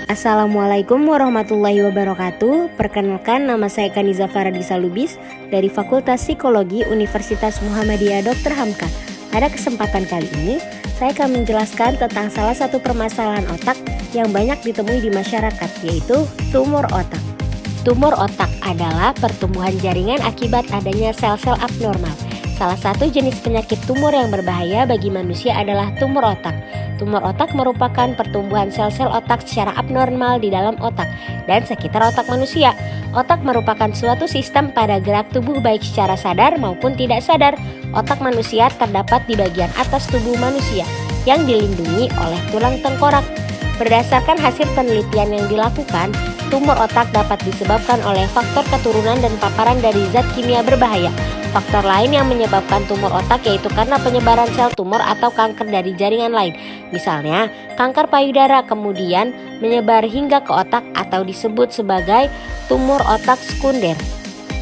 Assalamualaikum warahmatullahi wabarakatuh. Perkenalkan, nama saya Kaniza Faradisa Lubis dari Fakultas Psikologi Universitas Muhammadiyah Dr. Hamka. Pada kesempatan kali ini, saya akan menjelaskan tentang salah satu permasalahan otak yang banyak ditemui di masyarakat, yaitu tumor otak. Tumor otak adalah pertumbuhan jaringan akibat adanya sel-sel abnormal. Salah satu jenis penyakit tumor yang berbahaya bagi manusia adalah tumor otak. Tumor otak merupakan pertumbuhan sel-sel otak secara abnormal di dalam otak dan sekitar otak manusia. Otak merupakan suatu sistem pada gerak tubuh baik secara sadar maupun tidak sadar. Otak manusia terdapat di bagian atas tubuh manusia yang dilindungi oleh tulang tengkorak. Berdasarkan hasil penelitian yang dilakukan, tumor otak dapat disebabkan oleh faktor keturunan dan paparan dari zat kimia berbahaya. Faktor lain yang menyebabkan tumor otak yaitu karena penyebaran sel tumor atau kanker dari jaringan lain. Misalnya, kanker payudara kemudian menyebar hingga ke otak atau disebut sebagai tumor otak sekunder.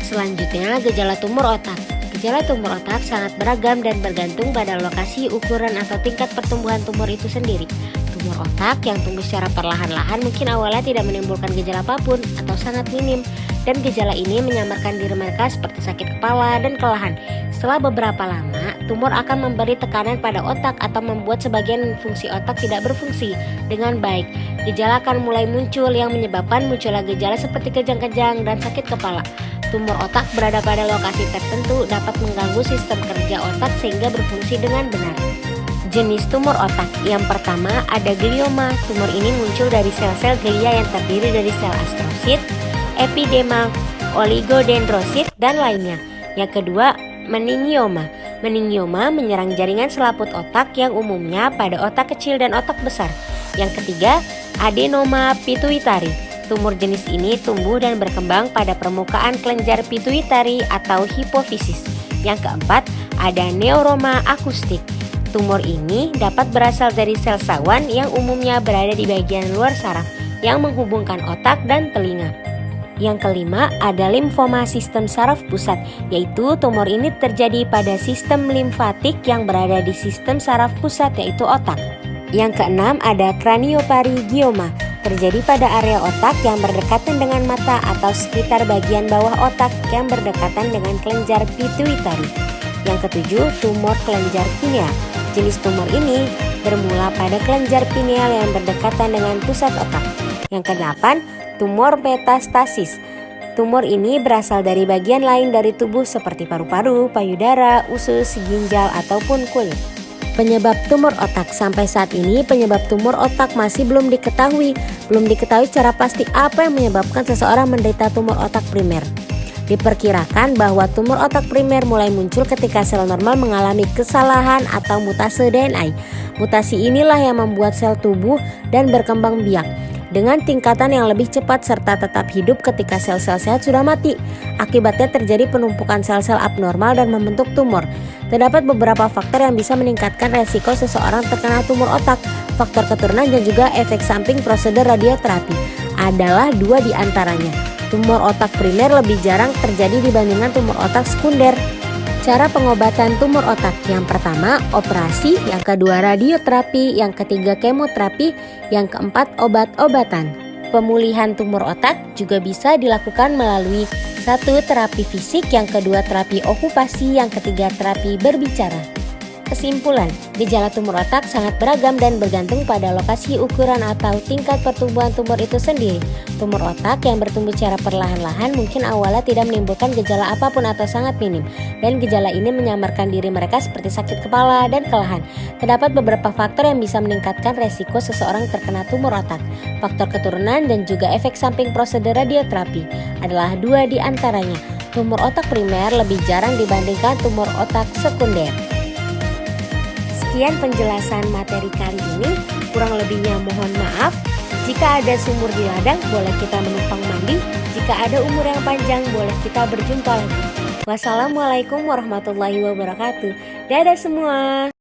Selanjutnya, gejala tumor otak. Gejala tumor otak sangat beragam dan bergantung pada lokasi, ukuran, atau tingkat pertumbuhan tumor itu sendiri. Tumor otak yang tumbuh secara perlahan-lahan mungkin awalnya tidak menimbulkan gejala apapun atau sangat minim, dan gejala ini menyamarkan diri mereka seperti sakit kepala dan kelelahan. Setelah beberapa lama, tumor akan memberi tekanan pada otak atau membuat sebagian fungsi otak tidak berfungsi dengan baik. Gejala akan mulai muncul yang menyebabkan munculnya gejala seperti kejang-kejang dan sakit kepala. Tumor otak berada pada lokasi tertentu dapat mengganggu sistem kerja otak sehingga berfungsi dengan benar. Jenis tumor otak yang pertama ada glioma. Tumor ini muncul dari sel-sel glia yang terdiri dari sel astrosit, epidema, oligodendrosit, dan lainnya. Yang kedua, meningioma. Meningioma menyerang jaringan selaput otak yang umumnya pada otak kecil dan otak besar. Yang ketiga, adenoma pituitari. Tumor jenis ini tumbuh dan berkembang pada permukaan kelenjar pituitari atau hipofisis. Yang keempat, ada neuroma akustik. Tumor ini dapat berasal dari sel sawan yang umumnya berada di bagian luar saraf yang menghubungkan otak dan telinga. Yang kelima, ada limfoma sistem saraf pusat, yaitu tumor ini terjadi pada sistem limfatik yang berada di sistem saraf pusat, yaitu otak. Yang keenam, ada craniopharyngioma, terjadi pada area otak yang berdekatan dengan mata atau sekitar bagian bawah otak yang berdekatan dengan kelenjar pituitari. Yang ketujuh, tumor kelenjar pineal. Jenis tumor ini bermula pada kelenjar pineal yang berdekatan dengan pusat otak. Yang kedelapan, tumor metastasis. Tumor ini berasal dari bagian lain dari tubuh seperti paru-paru, payudara, usus, ginjal, ataupun kulit. Penyebab tumor otak. Sampai saat ini penyebab tumor otak masih belum diketahui. Belum diketahui secara pasti apa yang menyebabkan seseorang menderita tumor otak primer. Diperkirakan bahwa tumor otak primer mulai muncul ketika sel normal mengalami kesalahan atau mutase DNA. Mutasi inilah yang membuat sel tubuh dan berkembang biak dengan tingkatan yang lebih cepat serta tetap hidup ketika sel-sel sehat sudah mati. Akibatnya terjadi penumpukan sel-sel abnormal dan membentuk tumor. Terdapat beberapa faktor yang bisa meningkatkan resiko seseorang terkena tumor otak. Faktor keturunan dan juga efek samping prosedur radioterapi adalah dua di antaranya. Tumor otak primer lebih jarang terjadi dibandingkan tumor otak sekunder. Cara pengobatan tumor otak. Yang pertama, operasi. Yang kedua, radioterapi. Yang ketiga, kemoterapi. Yang keempat, obat-obatan. Pemulihan tumor otak juga bisa dilakukan melalui satu, terapi fisik. Yang kedua, terapi okupasi. Yang ketiga, terapi berbicara. Kesimpulan, gejala tumor otak sangat beragam dan bergantung pada lokasi, ukuran, atau tingkat pertumbuhan tumor itu sendiri. Tumor otak yang bertumbuh secara perlahan-lahan mungkin awalnya tidak menimbulkan gejala apapun atau sangat minim, dan gejala ini menyamarkan diri mereka seperti sakit kepala dan kelelahan. Terdapat beberapa faktor yang bisa meningkatkan resiko seseorang terkena tumor otak. Faktor keturunan dan juga efek samping prosedur radioterapi adalah dua di antaranya. Tumor otak primer lebih jarang dibandingkan tumor otak sekunder. Sekian penjelasan materi kali ini, kurang lebihnya mohon maaf. Jika ada sumur di ladang, boleh kita menumpang mandi. Jika ada umur yang panjang, boleh kita berjumpa lagi. Wassalamualaikum warahmatullahi wabarakatuh. Dadah semua.